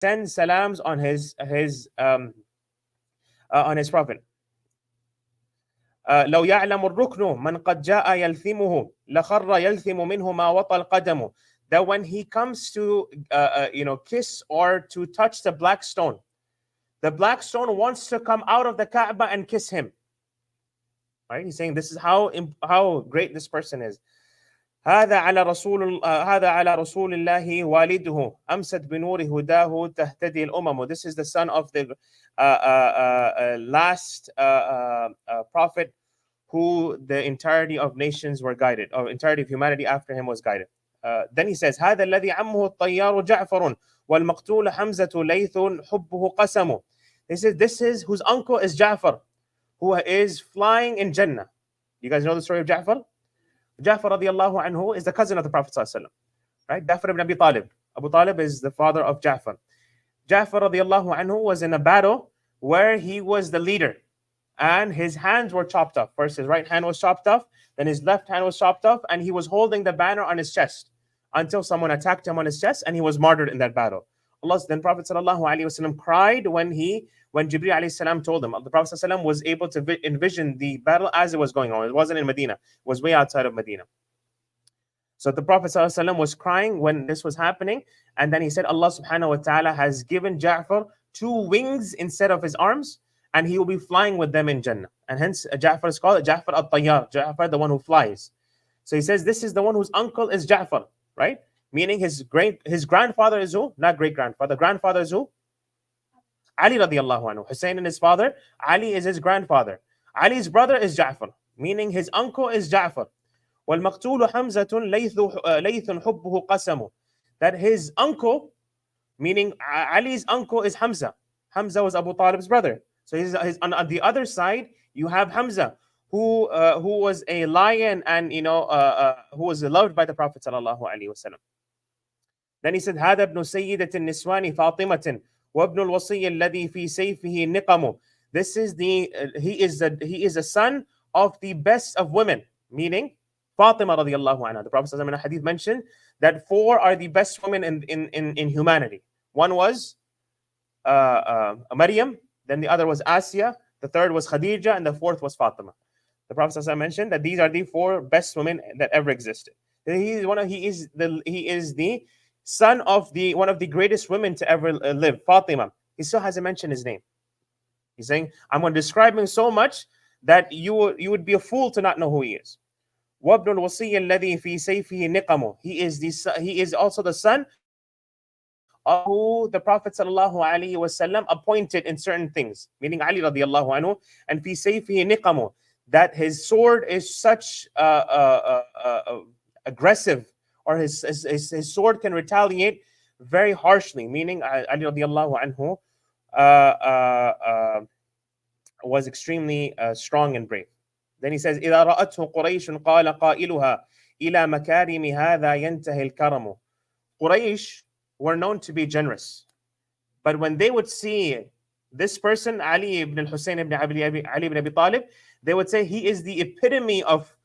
A: send salams on his prophet. لو يعلم الركن من قد جاء يلثمه لخر يلثم منه ما وطى القدم. That when he comes to kiss or to touch the black stone wants to come out of the Kaaba and kiss him. Right? He's saying this is how great this person is. هذا على رسول الله والده أمست بنور هداه تهتدي الأمم. This is the son of the last prophet who the entirety of nations were guided, or entirety of humanity after him was guided. Then he says هذا الذي عمه الطيار جعفر والمقتول حمزة ليث حبه قسم. This is whose uncle is Ja'far, who is flying in Jannah. You guys know the story of Ja'far? Ja'far radiallahu anhu is the cousin of the Prophet sallallahu alaihi wasallam, right? Ja'far ibn Abi Talib. Abu Talib is the father of Ja'far. Ja'far radiallahu anhu was in a battle where he was the leader, and his hands were chopped off. First his right hand was chopped off, then his left hand was chopped off, and he was holding the banner on his chest until someone attacked him on his chest, and he was martyred in that battle. Then Prophet sallallahu alaihi wasallam cried when Jibreel alayhi salam told him. The Prophet sallallahu was able to envision the battle as it was going on. It wasn't in Medina; it was way outside of Medina. So the Prophet sallallahu was crying when this was happening, and then he said, Allah subhanahu wa ta'ala has given Ja'far 2 wings instead of his arms, and he will be flying with them in Jannah. And hence Ja'far is called Ja'far al-Tayyar, Ja'far the one who flies. So he says this is the one whose uncle is Ja'far, right? Meaning his grandfather is who? Not great-grandfather. Grandfather is who? Ali radiallahu anhu. Hussein and his father, Ali is his grandfather. Ali's brother is Ja'far, meaning his uncle is Ja'far. وَالْمَقْتُولُ حَمْزَةٌ لَيْثٌ حُبُّهُ قَسَمُ. That his uncle, meaning Ali's uncle is Hamza. Hamza was Abu Talib's brother. So on the other side, you have Hamza, who was a lion and who was loved by the Prophet sallallahu alaihi wasallam. Then he said, هذا ابن سيدة النسوان فاطمة وابن الوصي الذي في سيفه نقم. This is he is a son of the best of women, meaning Fatima radiallahu anha. The Prophet in a hadith mentioned that 4 are the best women in humanity. One was Maryam, then the other was Asiya, the third was Khadija, and the fourth was Fatima. The Prophet mentioned that these are the 4 best women that ever existed. He is the son of one of the greatest women to ever live, Fatima. He still hasn't mentioned his name. He's saying, I'm going to describe him so much that you would be a fool to not know who he is. وَابْنُ الْوَصِيِّ الَّذِي فِي سَيْفِهِ نِقَمُ. He is also the son of who the Prophet ﷺ appointed in certain things, meaning Ali radiallahu anhu, and fi sayfihi niqamu, that his sword is such aggressive, or his sword can retaliate very harshly, meaning Ali radiallahu anhu was extremely strong and brave. Then he says, إِذَا رَأَتْهُ قُرَيْشٌ قَالَ قَائِلُهَا إِلَى مَكَارِمِ هَذَا يَنْتَهِ الْكَرَمُ. Quraysh were known to be generous, but when they would see this person, Ali ibn al-Hussein ibn Ali ibn Abi Talib, they would say he is the epitome of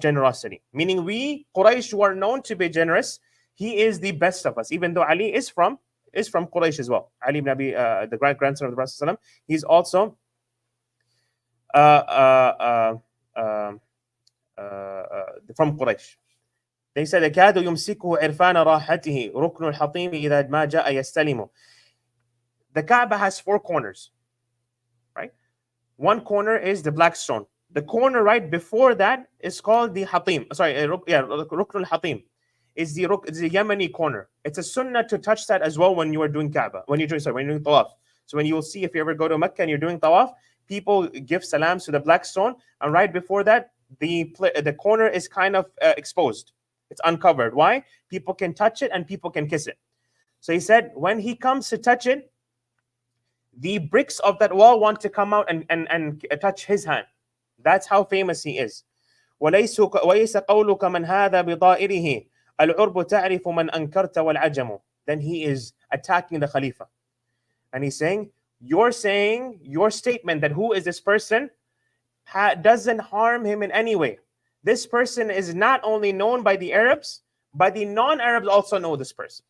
A: generosity. Meaning we, Quraysh, who are known to be generous, he is the best of us, even though Ali is from Quraysh as well. Ali ibn Abi, the grandson of the Prophet, he's also from Quraysh. They said, يَكَادُ يُمْسِكُهُ عِرْفَانَ رَاحَتِهِ رُكْنُ الْحَطِيمِ إِذَا مَا جَاءَ يَسْتَلِمُ. The Kaaba has 4 corners, right? One corner is the black stone. The corner right before that is called the Hatim. Sorry, Rukn al-Hatim. It's the Yemeni corner. It's a sunnah to touch that as well when you are doing Kaaba. When you're doing tawaf. So when you will see, if you ever go to Mecca and you're doing tawaf, people give salams to the black stone, and right before that, the corner is kind of exposed. It's uncovered. Why? People can touch it and people can kiss it. So he said, when he comes to touch it, the bricks of that wall want to come out and touch his hand. That's how famous he is. وَلَيْسَ قَوْلُكَ مَنْ هَذَا بِضَائِرِهِ الْعُرْبُ تَعْرِفُ مَنْ أَنْكَرْتَ وَالْعَجَمُ. Then he is attacking the Khalifa. And he's saying, your statement that who is this person doesn't harm him in any way. This person is not only known by the Arabs, but the non-Arabs also know this person.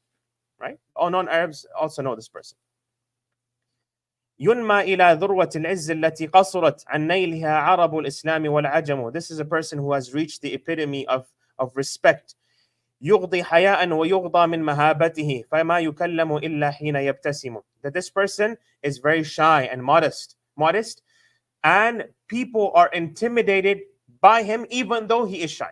A: right? All non-Arabs also know this person. ينمى إلى ذروة العز التي قصرت عن نيلها عرب الإسلام والعجم. This is a person who has reached the epitome of respect. يغضي حياء ويغضى من مهابته فما يكلم إلا حين يبتسم. That this person is very shy and modest, and people are intimidated by him even though he is shy.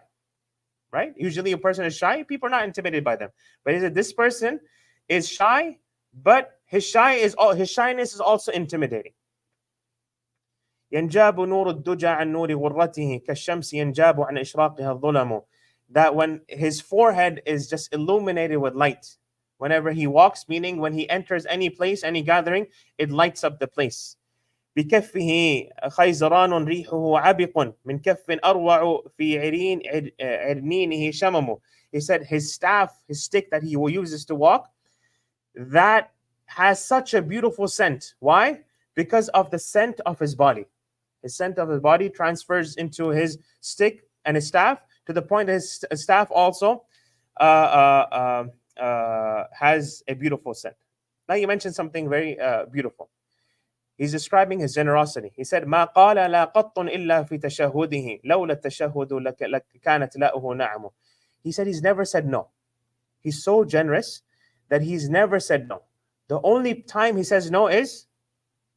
A: Right? Usually a person is shy, people are not intimidated by them. But is it this person is shy, but his shyness is also intimidating. ينجاب نور الدجى عن نور غرته كالشمس ينجاب عن إشراقها الظلم. That when his forehead is just illuminated with light, whenever he walks, meaning when he enters any place, any gathering, it lights up the place. بكفه خيزران ريحه عبق من كف أروع في عرنينه شمم. He said his staff, his stick that he uses to walk, that has such a beautiful scent. Why? Because of the scent of his body. His scent of his body transfers into his stick and his staff, to the point that his staff also has a beautiful scent. Now you mentioned something very beautiful. He's describing his generosity. He said, ما قال لا قط إلا في تشهده لولا التشهد كانت لاؤه نعم. He said he's never said no. He's so generous that he's never said no. The only time he says no is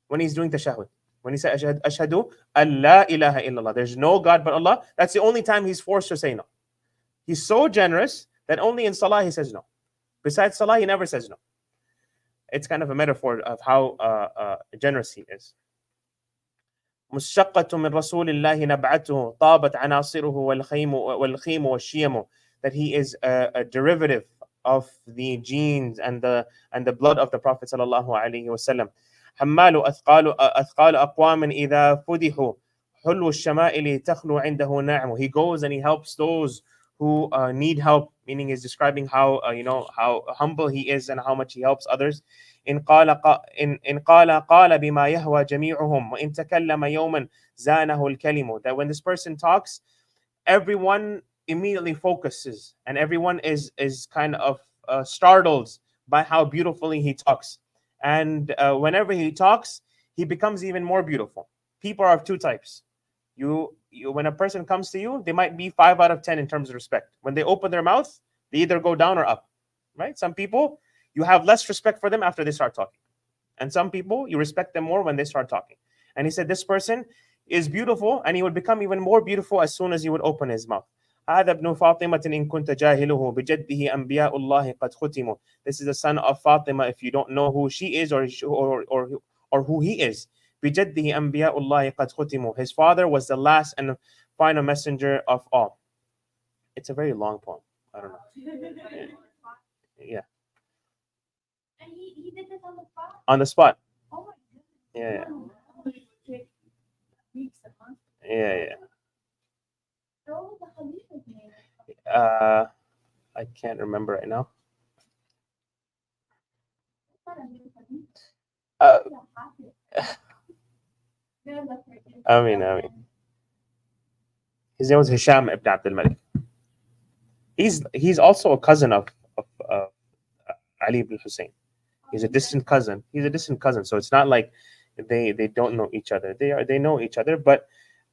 A: when he's doing tashahud. When he says, Ashhadu an la ilaha illallah, there's no God but Allah, that's the only time he's forced to say no. He's so generous that only in salah he says no. Besides salah, he never says no. It's kind of a metaphor of how generous he is. مشقة من رسول الله نبعته طابت عناصره والخيم والشيم. That he is a derivative of the genes and the blood of the Prophet sallallahu alaihi wasallam. حمال أثقال أقوام إذا فدحوا حلو الشمائل تخلو عنده نعم. He goes and he helps those who need help, meaning he's describing how how humble he is and how much he helps others. إن قال قال بما يهوى جميعهم وإن تكلم يوما زانه الكلم. That when this person talks, everyone immediately focuses and everyone is kind of startled by how beautifully he talks. And whenever he talks, he becomes even more beautiful. People are of two types. You when a person comes to you, they might be 5 out of 10 in terms of respect. When they open their mouth, they either go down or up. Right? Some people, you have less respect for them after they start talking. And some people, you respect them more when they start talking. And he said this person is beautiful, and he would become even more beautiful as soon as he would open his mouth. هذا ابن فاطمة إن كنت جاهله بجده أنبياء الله قد ختموا. This is the son of Fatima. If you don't know who she is or who he is, بجده أنبياء الله قد ختموا. His father was the last and final messenger of all. It's a very long poem. I don't know. Yeah.
B: And he did this on the spot?
A: On the spot.
B: Oh my
A: Yeah.
B: Weeks and months.
A: Yeah.
B: So the Khalifa's name.
A: I can't remember right now. I mean. His name was Hisham ibn Abdul Malik. He's also a cousin of Ali ibn Hussein. He's a distant cousin. So it's not like they don't know each other. They know each other, but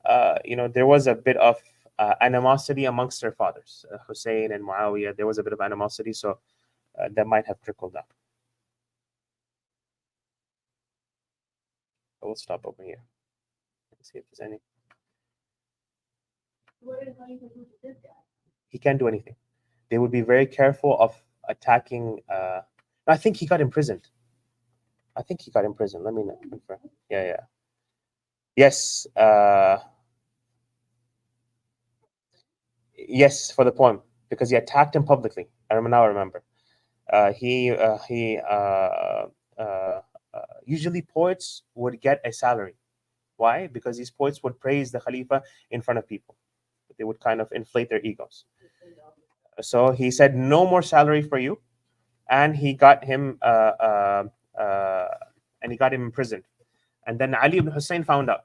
A: there was a bit of animosity amongst their fathers, Hussein and Muawiyah. There was a bit of animosity, so that might have trickled down. We'll stop over here. Let's see if there's any.
B: What did Khalifa do to this guy?
A: He can't do anything. They would be very careful of attacking. I think he got imprisoned. Let me know. Yeah. Yes. Yes, for the poem, because he attacked him publicly. I remember. Usually poets would get a salary. Why? Because these poets would praise the Khalifa in front of people. They would kind of inflate their egos. So he said, no more salary for you. And he got him imprisoned. And then Ali ibn Hussein found out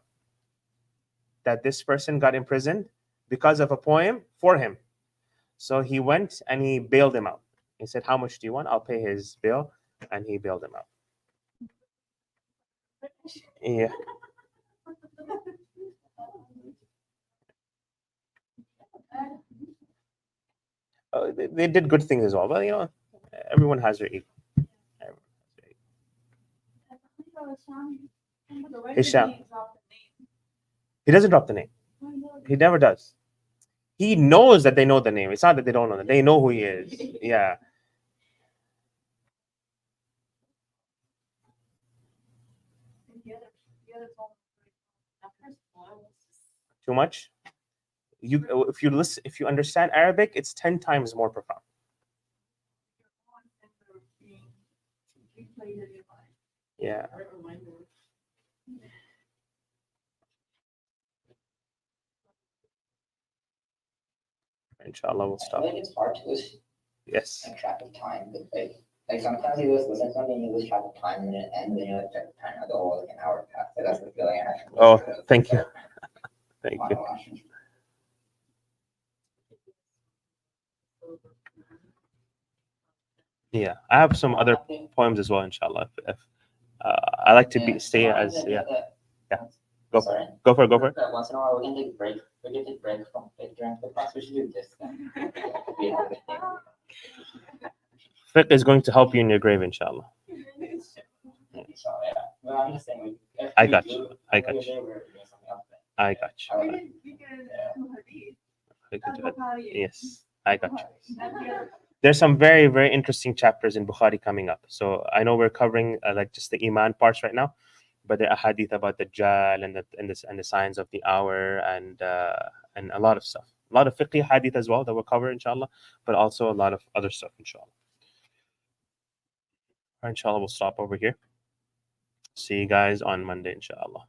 A: that this person got imprisoned because of a poem for him. So he went and he bailed him out. He said, "How much do you want? I'll pay his bill," and he bailed him out. Yeah. They did good things as well. But everyone has their ego. Everyone has their ego. Hisham. He doesn't drop the name. He never does. He knows that they know the name. It's not that they don't know that. They know who he is. Yeah. Too much. If you understand Arabic, it's 10 times more profound. Yeah. Inshallah, we'll
C: I
A: stop.
C: feel like it's hard to lose
A: Yes.
C: track of time. Like sometimes you just listen to something, you lose track of time, and it ends, and you're like, check the time, like, oh, like an hour passed. So that's the feeling I have.
A: Oh, thank you. Thank you. Yeah, I have some other poems as well, inshallah. If I like to stay as yeah. Go for it. Go for it. Go for it.
C: Once in a while, we can take a break. We can take a break from during the class. We should do this then.
A: Fiqh is going to help you in your grave, inshallah.
C: So yeah, well, I'm just saying.
A: I got you. I got you. I got you. Yes, I got you. There's some very, very interesting chapters in Bukhari coming up. So I know we're covering like just the Iman parts right now, but the ahadith about the Dajjal and the signs of the hour and a lot of stuff. A lot of fiqh hadith as well that we'll cover, inshallah, but also a lot of other stuff, inshallah. Inshallah, we'll stop over here. See you guys on Monday, inshallah.